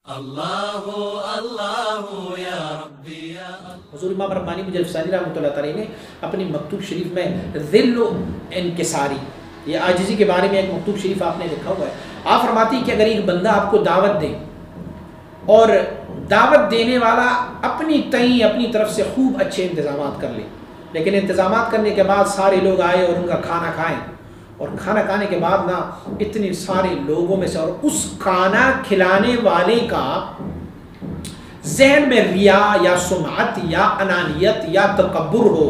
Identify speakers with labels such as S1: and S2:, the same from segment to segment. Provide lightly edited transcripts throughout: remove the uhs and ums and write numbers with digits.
S1: اللہ اللہ یا ربی یا
S2: حضور امام ربانی مجلس ثانی رحمۃ اللہ تعالی نے اپنی مکتوب شریف میں ذل و انکساری، یہ عاجزی کے بارے میں ایک مکتوب شریف آپ نے لکھا ہوا ہے. آپ فرماتی ہیں کہ اگر ایک بندہ آپ کو دعوت دے اور دعوت دینے والا اپنی تئیں اپنی طرف سے خوب اچھے انتظامات کر لے، لیکن انتظامات کرنے کے بعد سارے لوگ آئے اور ان کا کھانا کھائیں، اور کھانا کھانے کے بعد نا اتنے سارے لوگوں میں سے اور اس کھانا کھلانے والے کا ذہن میں ریا یا سمعت یا انانیت یا تکبر ہو،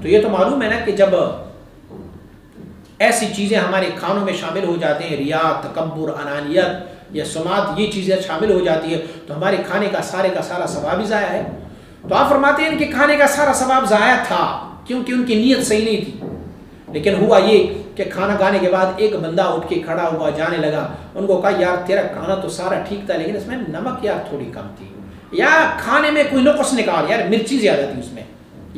S2: تو یہ تو معلوم ہے نا کہ جب ایسی چیزیں ہمارے کھانوں میں شامل ہو جاتے ہیں، ریا، تکبر، انانیت یا سمعت، یہ چیزیں شامل ہو جاتی ہے تو ہمارے کھانے کا سارا ثواب ہی ضائع ہے. تو آپ فرماتے ہیں ان کے کھانے کا سارا ثواب ضائع تھا کیونکہ ان کی نیت صحیح نہیں تھی. لیکن ہوا یہ کہ کھانا کھانے کے بعد ایک بندہ اٹھ کے کھڑا ہوا جانے لگا، ان کو کہا یار تیرا کھانا تو سارا ٹھیک تھا لیکن اس میں نمک یار تھوڑی کم تھی، یا کھانے میں کوئی نقص نکال، یار مرچی زیادہ تھی اس میں،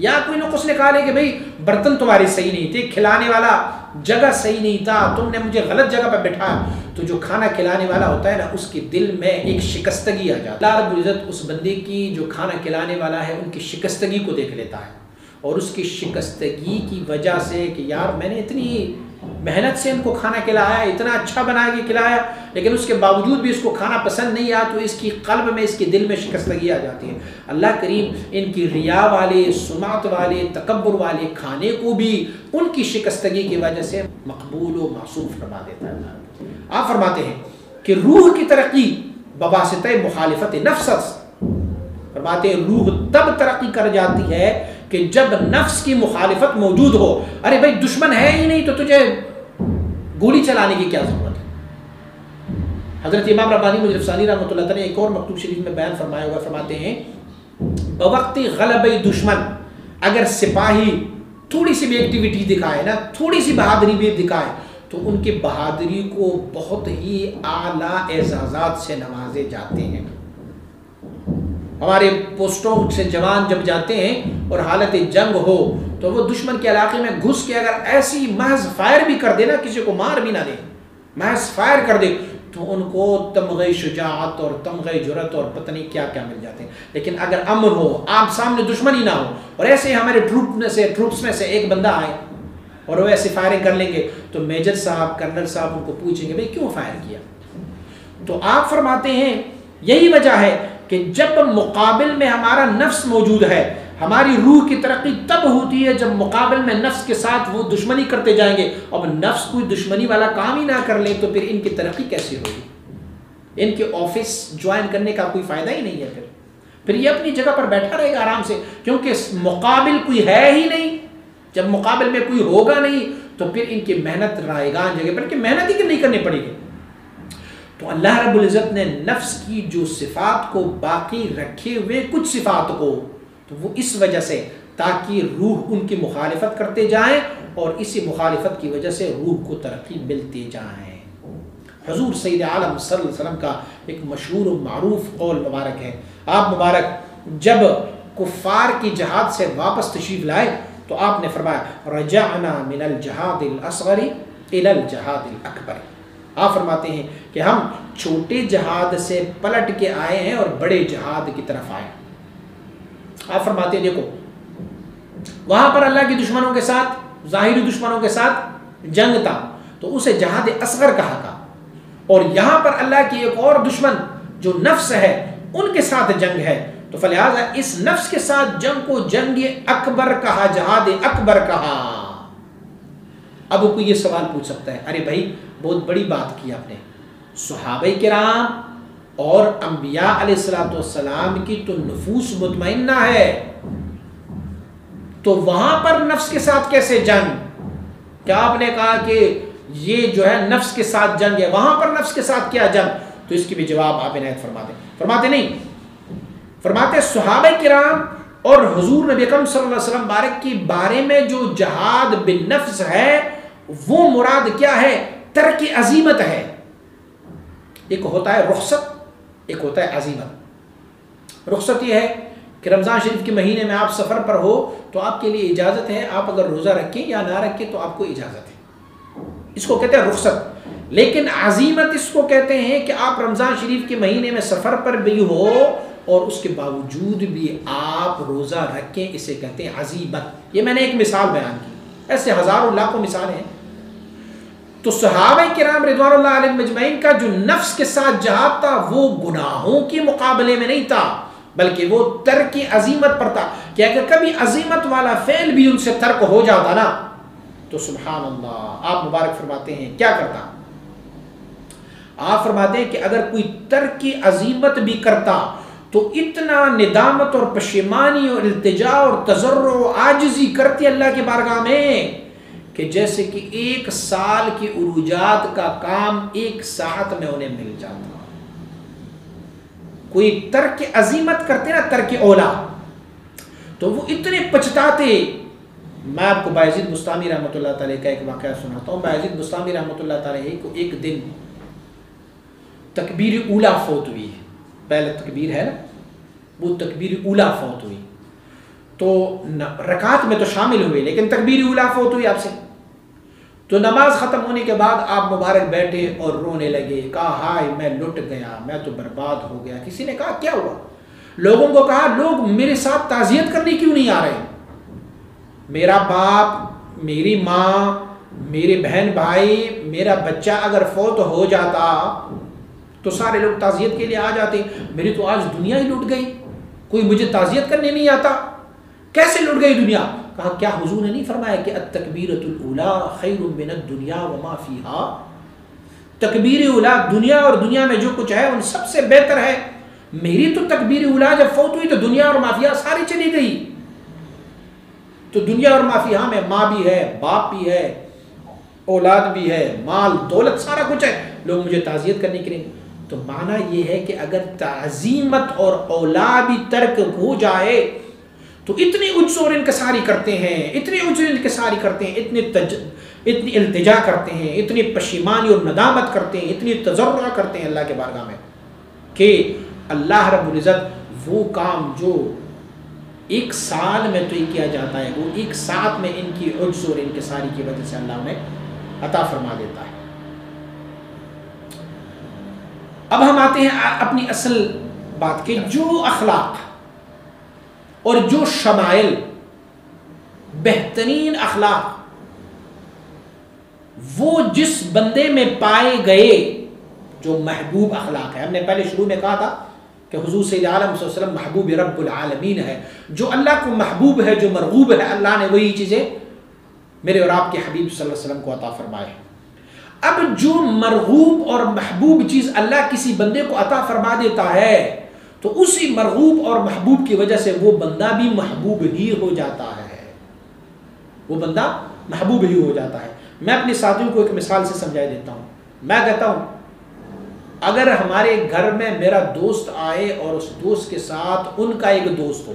S2: یا کوئی نقص نکالے کہ بھئی برتن تمہارے صحیح نہیں تھے، کھلانے والا جگہ صحیح نہیں تھا، تم نے مجھے غلط جگہ پہ بٹھایا. تو جو کھانا کھلانے والا ہوتا ہے نا اس کے دل میں ایک شکستگی آ جاتی ہے. اللہ رب العزت اس بندے کی جو کھانا کھلانے والا ہے ان کی شکستگی کو دیکھ لیتا ہے، اور اس کی شکستگی کی وجہ سے کہ یار میں نے اتنی محنت سے ان کو کھانا کھلایا، اتنا اچھا بنا کے کھلایا، لیکن اس کے باوجود بھی اس کو کھانا پسند نہیں آیا، تو اس کی قلب میں، اس کے دل میں شکستگی آ جاتی ہے. اللہ کریم ان کی ریا والے، سمعت والے، تکبر والے کھانے کو بھی ان کی شکستگی کی وجہ سے مقبول و معصوف فرما دیتا ہے. آپ فرماتے ہیں کہ روح کی ترقی بواسطہ مخالفت نفس، فرماتے ہیں روح تب ترقی کر جاتی ہے کہ جب نفس کی مخالفت موجود ہو. ارے بھائی دشمن ہے ہی نہیں تو تجھے گولی چلانے کی کیا ضرورت ہے. حضرت امام ربانی مجلس ثانی رحمۃ اللہ تعالی نے ایک اور مکتوب شریف میں بیان فرمایا ہوا، فرماتے ہیں بوقت غلبہ دشمن، اگر سپاہی تھوڑی سی بھی ایکٹیویٹی دکھائے نا، تھوڑی سی بہادری بھی دکھائے، تو ان کی بہادری کو بہت ہی اعلیٰ اعزازات سے نوازے جاتے ہیں. ہمارے پوسٹوں سے جوان جب جاتے ہیں اور حالت جنگ ہو تو وہ دشمن کے علاقے میں گھس کے اگر ایسی محض فائر بھی کر دے نا، کسی کو مار بھی نہ دے، محض فائر کر دے، تو ان کو تمغہ شجاعت اور تمغہ جرأت اور پتہ نہیں کیا کیا مل جاتے ہیں. لیکن اگر امن ہو، آپ سامنے دشمن ہی نہ ہو، اور ایسے ہمارے ٹروپس میں سے ایک بندہ آئے اور وہ ایسے فائرنگ کر لیں گے تو میجر صاحب، کرنل صاحب ان کو پوچھیں گے بھئی کیوں فائر کیا. تو آپ فرماتے ہیں یہی وجہ ہے کہ جب مقابل میں ہمارا نفس موجود ہے، ہماری روح کی ترقی تب ہوتی ہے جب مقابل میں نفس کے ساتھ وہ دشمنی کرتے جائیں گے. اب نفس کوئی دشمنی والا کام ہی نہ کر لے تو پھر ان کی ترقی کیسے ہوگی؟ ان کے آفس جوائن کرنے کا کوئی فائدہ ہی نہیں ہے. پھر یہ اپنی جگہ پر بیٹھا رہے گا آرام سے، کیونکہ مقابل کوئی ہے ہی نہیں. جب مقابل میں کوئی ہوگا نہیں تو پھر ان کی محنت رائگان جگہ پر، کہ محنت ہی نہیں کرنی پڑے گی. تو اللہ رب العزت نے نفس کی جو صفات کو باقی رکھے ہوئے کچھ صفات کو، تو وہ اس وجہ سے تاکہ روح ان کی مخالفت کرتے جائیں اور اسی مخالفت کی وجہ سے روح کو ترقی ملتی جائیں. حضور سید عالم صلی اللہ علیہ وسلم کا ایک مشہور و معروف قول مبارک ہے. آپ مبارک جب کفار کی جہاد سے واپس تشریف لائے تو آپ نے فرمایا رجعنا من الجہاد الاصغر الى الجہاد الاکبر. آپ فرماتے ہیں کہ ہم چھوٹے جہاد سے پلٹ کے آئے ہیں اور بڑے جہاد کی طرف آئے. آپ فرماتے ہیں دیکھو وہاں پر اللہ کے دشمنوں کے ساتھ، ظاہری دشمنوں کے ساتھ جنگ تھا تو اسے جہاد اصغر کہا تھا، اور یہاں پر اللہ کی ایک اور دشمن جو نفس ہے ان کے ساتھ جنگ ہے، تو فلہذا اس نفس کے ساتھ جنگ کو جنگ اکبر کہا، جہاد اکبر کہا. اب کوئی یہ سوال پوچھ سکتا ہے ارے بھائی بہت بڑی بات کی آپ نے، صحابہ کرام اور انبیاء علیہ السلام کی تو نفوس مطمئنہ ہے، تو وہاں پر نفس کے ساتھ کیسے جنگ؟ کیا آپ نے کہا کہ یہ جو ہے نفس کے ساتھ جنگ ہے، وہاں پر نفس کے ساتھ کیا جنگ؟ تو اس کی بھی جواب آپ عنایت فرماتے. فرماتے نہیں، فرماتے صحابہ کرام اور حضور نبی اکرم صلی اللہ علیہ وسلم بارک کی بارے میں جو جہاد بالنفس ہے وہ مراد کیا ہے؟ ترک عزیمت ہے. ایک ہوتا ہے رخصت، ایک ہوتا ہے عزیمت. رخصت یہ ہے کہ رمضان شریف کے مہینے میں آپ سفر پر ہو تو آپ کے لیے اجازت ہے، آپ اگر روزہ رکھیں یا نہ رکھیں تو آپ کو اجازت ہے، اس کو کہتے ہیں رخصت. لیکن عزیمت اس کو کہتے ہیں کہ آپ رمضان شریف کے مہینے میں سفر پر بھی ہو اور اس کے باوجود بھی آپ روزہ رکھیں، اسے کہتے ہیں عزیمت۔ یہ میں نے ایک مثال بیان کی، ایسے ہزاروں لاکھوں مثالیں ہیں۔ تو صحابہ کرام رضوان اللہ علیہم اجمعین کا جو نفس کے ساتھ جہاد تھا وہ گناہوں کے مقابلے میں نہیں تھا، بلکہ وہ ترک عزیمت پر تھا کہ اگر کبھی عزیمت والا فعل بھی ان سے ترک ہو جاتا نا تو سبحان اللہ، آپ مبارک فرماتے ہیں کیا کرتا؟ آپ فرماتے ہیں کہ اگر کوئی ترک عزیمت بھی کرتا تو اتنا ندامت اور پشیمانی اور التجا اور تضرع و عاجزی کرتی اللہ کی بارگاہ میں کہ جیسے کہ 1 سال کی عروجات کا کام 1 ساعت میں انہیں مل جاتا۔ کوئی ترک عزیمت کرتے نا، ترک اولا، تو وہ اتنے پچھتاتے۔ میں آپ کو بایزید بستامی رحمۃ اللہ تعالیٰ کا ایک واقعہ سناتا ہوں۔ بایزید بستامی رحمۃ اللہ تعالیٰ کو ایک دن تکبیر اولا فوت ہوئی، پہلے تکبیر ہے نا، وہ تکبیر اولا فوت ہوئی، تو رکعت میں تو شامل ہوئے لیکن تکبیر اولا فوت ہوئی آپ سے۔ تو نماز ختم ہونے کے بعد آپ مبارک بیٹھے اور رونے لگے، کہا ہائے میں لٹ گیا، میں تو برباد ہو گیا۔ کسی نے کہا کیا ہوا؟ لوگوں کو کہا لوگ میرے ساتھ تعزیت کرنے کیوں نہیں آ رہے؟ میرا باپ، میری ماں، میرے بہن بھائی، میرا بچہ اگر فوت ہو جاتا تو سارے لوگ تعزیت کے لیے آ جاتے، میری تو آج دنیا ہی لٹ گئی، کوئی مجھے تعزیت کرنے نہیں آتا، کیسے لٹ گئی دنیا؟ کہا کیا حضور نے نہیں فرمایا کہ التکبیرۃ الاولی خیر من الدنیا وما فیہا؟ تکبیر اولا دنیا اور دنیا میں جو کچھ ہے ان سب سے بہتر ہے۔ میری تو تکبیر اولا جب فوت ہوئی تو دنیا اور ما فیہا ساری چلی گئی۔ تو دنیا اور ما فیہا میں ماں بھی ہے، باپ بھی ہے، اولاد بھی ہے، مال دولت سارا کچھ ہے، لوگ مجھے تعزیت کرنے کے لیے۔ تو معنی یہ ہے کہ اگر تعظیمت اور اولا بھی ترک ہو جائے تو اتنی عجز اور انکساری کرتے ہیں، اتنی عجز اور انکساری کرتے ہیں، اتنی التجا کرتے ہیں، اتنی پشیمانی اور ندامت کرتے ہیں، اتنی تضرع کرتے ہیں اللہ کے بارگاہ میں کہ اللہ رب العزت وہ کام جو 1 سال میں تو ہی کیا جاتا ہے وہ 1 ساتھ میں ان کی عجز اور انکساری کی وجہ سے اللہ انہیں عطا فرما دیتا ہے۔ اب ہم آتے ہیں اپنی اصل بات کے، جو اخلاق اور جو شمائل، بہترین اخلاق وہ جس بندے میں پائے گئے جو محبوب اخلاق ہے۔ ہم نے پہلے شروع میں کہا تھا کہ حضور سید عالم صلی اللہ علیہ وسلم محبوب رب العالمین ہے، جو اللہ کو محبوب ہے، جو مرغوب ہے، اللہ نے وہی چیزیں میرے اور آپ کے حبیب صلی اللہ علیہ وسلم کو عطا فرمائے۔ اب جو مرغوب اور محبوب چیز اللہ کسی بندے کو عطا فرما دیتا ہے تو اسی مرغوب اور محبوب کی وجہ سے وہ بندہ بھی محبوب ہی ہو جاتا ہے، وہ بندہ محبوب ہی ہو جاتا ہے۔ میں اپنے ساتھیوں کو ایک مثال سے سمجھائی دیتا ہوں۔ میں کہتا ہوں اگر ہمارے گھر میں میرا دوست آئے اور اس دوست کے ساتھ ان کا ایک دوست ہو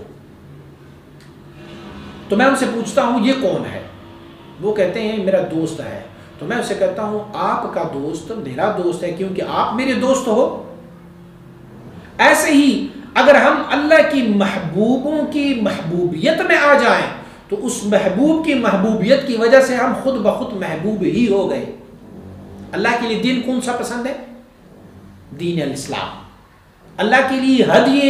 S2: تو میں ان سے پوچھتا ہوں یہ کون ہے؟ وہ کہتے ہیں میرا دوست ہے۔ تو میں اسے کہتا ہوں آپ کا دوست میرا دوست ہے کیونکہ آپ میرے دوست ہو۔ ایسے ہی اگر ہم اللہ کی محبوبوں کی محبوبیت میں آ جائیں تو اس محبوب کی محبوبیت کی وجہ سے ہم خود بخود محبوب ہی ہو گئے۔ اللہ کے لیے دین کون سا پسند ہے؟ دین الاسلام۔ اللہ کے لیے ہدی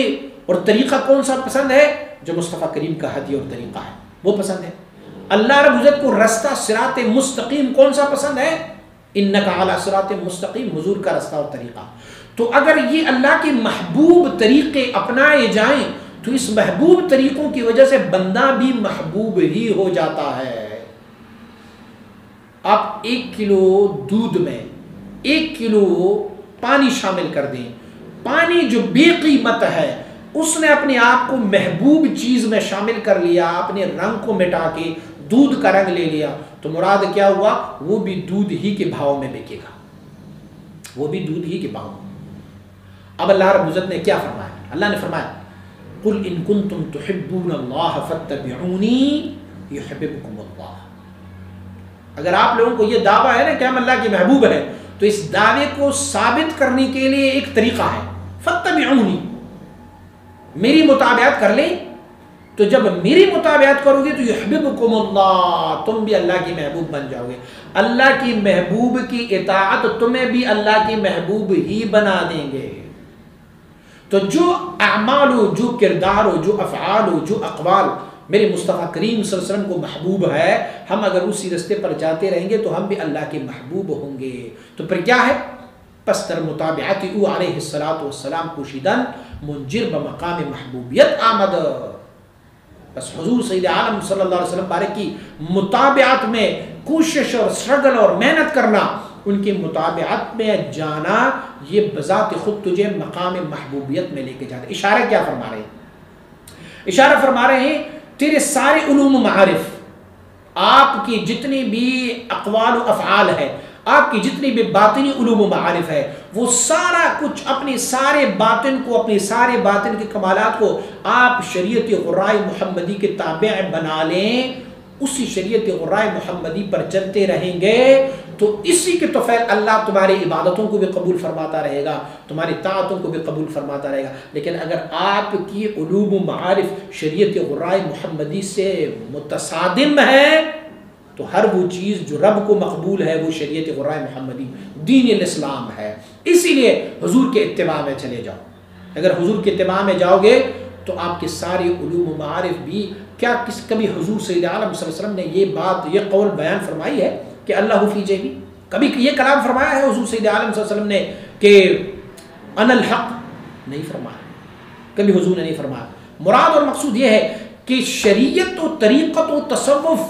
S2: اور طریقہ کون سا پسند ہے؟ جو مصطفیٰ کریم کا ہدی اور طریقہ ہے وہ پسند ہے۔ اللہ رب العزت کو رستہ صراط مستقیم کون سا پسند ہے؟ انکا علی صراط مستقیم، حضور کا رستہ اور طریقہ۔ تو اگر یہ اللہ کے محبوب طریقے اپنائے جائیں تو اس محبوب طریقوں کی وجہ سے بندہ بھی محبوب ہی ہو جاتا ہے۔ آپ 1 کلو دودھ میں 1 کلو پانی شامل کر دیں، پانی جو بے قیمت ہے اس نے اپنے آپ کو محبوب چیز میں شامل کر لیا، اپنے رنگ کو مٹا کے دودھ کا رنگ لے لیا، تو مراد کیا ہوا؟ وہ بھی دودھ ہی کے بھاؤ میں بکے گا، وہ بھی دودھ ہی کے بھاؤ میں۔ اب اللہ رب العزت نے کیا فرمایا؟ اللہ نے فرمایا قُلْ إِن كُنْتُمْ تُحِبُّونَ اللَّهَ فَاتَّبِعُونِي يُحْبِبْكُمُ اللَّهُ۔ اگر آپ لوگوں کو یہ دعویٰ ہے نا کہ ہم اللہ کے محبوب ہیں تو اس دعوے کو ثابت کرنے کے لیے ایک طریقہ ہے، فَاتَّبِعُونِي، میری متابعت کر لیں تو تو جب میری مطابعت کرو گے تو یحببکم اللہ، تم بھی اللہ کی محبوب بن جاؤ گے، اللہ کی محبوب کی اطاعت تمہیں بھی اللہ کی محبوب ہی بنا دیں گے۔ تو جو اعمال ہو، جو کردار ہو، جو افعال ہو، جو اقوال میرے مصطفیٰ کریم صلی اللہ علیہ وسلم کو محبوب ہے، ہم اگر اسی رستے پر جاتے رہیں گے تو ہم بھی اللہ کے محبوب ہوں گے۔ تو پھر کیا ہے؟ پس در مطابعت او علیہ السلام پوشیدن منجر بمقام محبوبیت آمد۔ بس حضور سید عالم صلی اللہ علیہ وسلم بارے کی مطابعت میں کوشش اور سٹرگل اور محنت کرنا، ان کی مطابعت میں جانا، یہ بذات خود تجھے مقام محبوبیت میں لے کے جاتا ہے۔ اشارہ کیا فرما رہے ہیں؟ اشارہ فرما رہے ہیں تیرے سارے علوم و معارف، آپ کی جتنی بھی اقوال و افعال ہے، آپ کی جتنی بھی باطنی علوم و معارف ہے، وہ سارا کچھ اپنی سارے باطن کو، اپنی سارے باطن کے کمالات کو آپ شریعت غراء محمدی کے تابع بنا لیں، اسی شریعت غراء محمدی پر چلتے رہیں گے تو اسی کے توفیل اللہ تمہاری عبادتوں کو بھی قبول فرماتا رہے گا، تمہاری طاعتوں کو بھی قبول فرماتا رہے گا۔ لیکن اگر آپ کی علوم و معارف شریعت غراء محمدی سے متصادم ہے تو ہر وہ چیز جو رب کو مقبول ہے وہ شریعت غراء محمدی دین الاسلام ہے۔ اسی لیے حضور کے اتباع میں چلے جاؤ۔ اگر حضور کے اتباع میں جاؤ گے تو آپ کے سارے علوم و معارف بھی کیا کبھی حضور سید عالم صلی اللہ علیہ وسلم نے یہ بات، یہ قول بیان فرمائی ہے کہ اللہ فی جیبی؟ کبھی یہ کلام فرمایا ہے حضور سید عالم صلی اللہ علیہ وسلم نے کہ انا الحق؟ نہیں فرمایا، کبھی حضور نے نہیں فرمایا۔ مراد اور مقصود یہ ہے کہ شریعت و طریقت و تصوف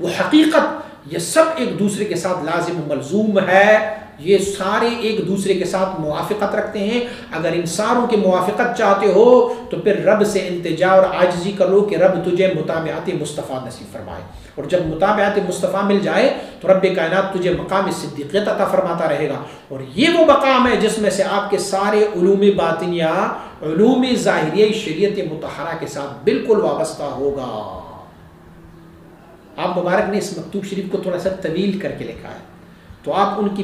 S2: وہ حقیقت، یہ سب ایک دوسرے کے ساتھ لازم و ملزوم ہے، یہ سارے ایک دوسرے کے ساتھ موافقت رکھتے ہیں۔ اگر ان ساروں کی موافقت چاہتے ہو تو پھر رب سے التجا اور عاجزی کرو کہ رب تجھے مطابعت مصطفیٰ نصیب فرمائے، اور جب مطابعت مصطفیٰ مل جائے تو رب کائنات تجھے مقام صدیقیت عطا فرماتا رہے گا، اور یہ وہ مقام ہے جس میں سے آپ کے سارے علوم باطنیہ، علوم ظاہریہ شریعت مطہرہ کے ساتھ بالکل وابستہ ہوگا۔ آپ مبارک نے اس مکتوب شریف کو تھوڑا سا طویل کر کے لکھا ہے، تو آپ ان کی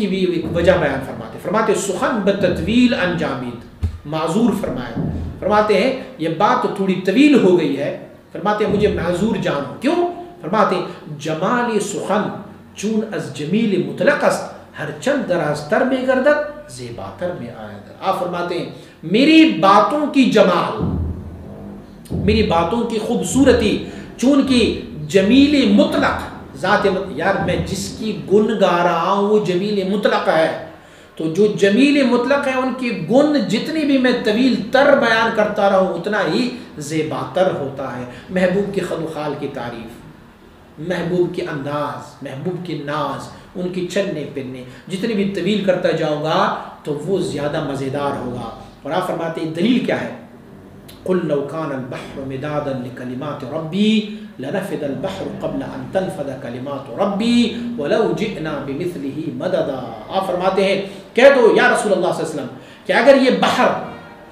S2: بھی ایک وجہ بیان فرماتے سخن بتطویل انجامید، معذور فرماتے ہیں یہ بات تھوڑی طویل ہو گئی ہے، فرماتے ہیں مجھے معذور جانو۔ کیوں؟ فرماتے ہیں جمال سخن چون از جمیل مطلق است، ہر چند درازتر میں گردد زیباتر میں آید۔ آپ فرماتے ہیں میری باتوں کی جمال، میری باتوں کی خوبصورتی چون کی جمیل مطلق ذات، یار میں جس کی گن گا رہا ہوں وہ جمیل مطلق ہے، تو جو جمیل مطلق ہے ان کی گن جتنی بھی میں طویل تر بیان کرتا رہوں اتنا ہی زیباتر ہوتا ہے۔ محبوب کی خد و خال کی تعریف، محبوب کے انداز، محبوب کی ناز، ان کی چلنے پھرنے جتنی بھی طویل کرتا جاؤں گا تو وہ زیادہ مزیدار ہوگا۔ اور آپ فرماتے ہیں دلیل کیا ہے؟ قل لو كان البحر مدادا لكلمات ربي لنفد البحر قبل ان تنفد كلمات ربي ولو جئنا بمثله مددا۔ آپ فرماتے ہیں کہہ دو یا رسول اللہ صلی اللہ علیہ وسلم کہ اگر یہ بحر،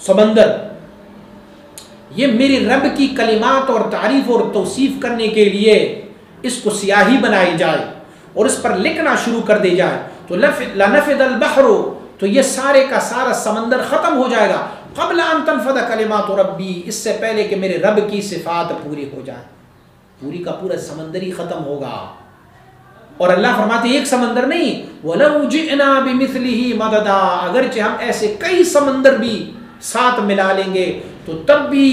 S2: سمندر، یہ میری رب کی کلمات اور تعریف اور توصیف کرنے کے لیے اس کو سیاہی بنائی جائے اور اس پر لکھنا شروع کر دی جائے تو لنفد البحر، تو یہ سارے کا سارا سمندر ختم ہو جائے گا، قبل ان تنفد کلمات ربی، اس سے پہلے کہ میرے رب کی صفات پوری ہو جائے، پوری کا پورا سمندر ہی ختم ہوگا۔ اور اللہ فرماتے ہیں ایک سمندر نہیں، وَلَوْ جِئْنَا بِمِثْلِهِ مَدَدًا، اگرچہ ہم ایسے کئی سمندر بھی ساتھ ملا لیں گے تو تب بھی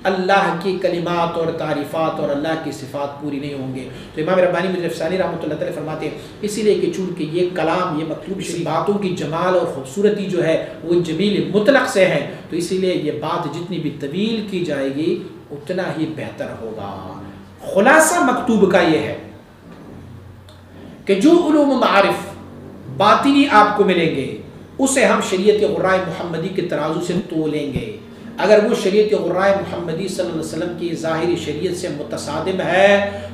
S2: اللہ کی کلمات اور تعریفات اور اللہ کی صفات پوری نہیں ہوں گے۔ تو امام ربانی مجلس ثانی رحمۃ اللہ علیہ فرماتے ہیں اسی لیے کہ چونکہ یہ کلام، یہ مکتوب شریف باتوں کی جمال اور خوبصورتی جو ہے وہ جمیل مطلق سے ہے، تو اسی لیے یہ بات جتنی بھی طویل کی جائے گی اتنا ہی بہتر ہوگا۔ خلاصہ مکتوب کا یہ ہے کہ جو علوم و معارف باطنی آپ کو ملیں گے اسے ہم شریعت غراء محمدی کے ترازو سے تولیں گے۔ اگر وہ شریعت غراء محمدی صلی اللہ علیہ وسلم کی ظاہری شریعت سے متصادم ہے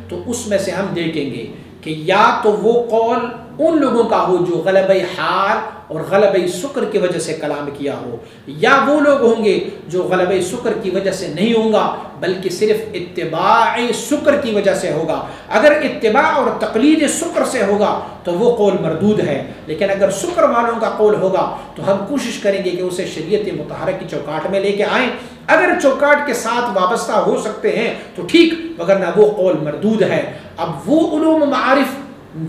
S2: تو اس میں سے ہم دیکھیں گے کہ یا تو وہ قول ان لوگوں کا ہو جو غلبہ حال اور غلبہ سکر کی وجہ سے کلام کیا ہو، یا وہ لوگ ہوں گے جو غلبہ سکر کی وجہ سے نہیں ہوں گا بلکہ صرف اتباع سکر کی وجہ سے ہوگا۔ اگر اتباع اور تقلید سکر سے ہوگا تو وہ قول مردود ہے، لیکن اگر سکر والوں کا قول ہوگا تو ہم کوشش کریں گے کہ اسے شریعت مطہرہ کی چوکاٹ میں لے کے آئیں۔ اگر چوکاٹ کے ساتھ وابستہ ہو سکتے ہیں تو ٹھیک، وگرنہ وہ قول مردود ہے۔ اب وہ علوم و معارف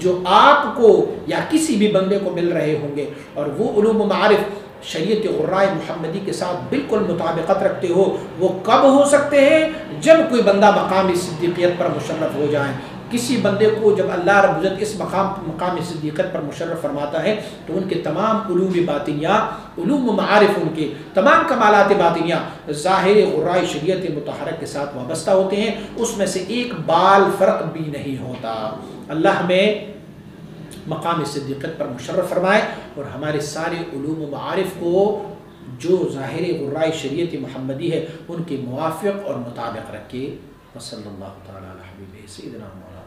S2: جو آپ کو یا کسی بھی بندے کو مل رہے ہوں گے، اور وہ علوم و معارف شریعت غراء محمدی کے ساتھ بالکل مطابقت رکھتے ہو، وہ کب ہو سکتے ہیں؟ جب کوئی بندہ مقام صدیقیت پر مشرف ہو جائے۔ کسی بندے کو جب اللہ رب العزت اس مقام صدیقیت پر مشرف فرماتا ہے تو ان کے تمام علوم باطنیہ، علوم و معارف، ان کے تمام کمالات باطنیہ ظاہر غراء شریعت مطہرہ کے ساتھ وابستہ ہوتے ہیں، اس میں سے ایک بال فرق بھی نہیں ہوتا۔ اللہ ہمیں مقام صدیقیت پر مشرف فرمائے اور ہمارے سارے علوم و معارف کو جو ظاہر غراء شریعت محمدی ہے ان کے موافق اور مطابق رکھے۔ وصلی اللہ تعالی علی حبیبہ سیدنا مولانا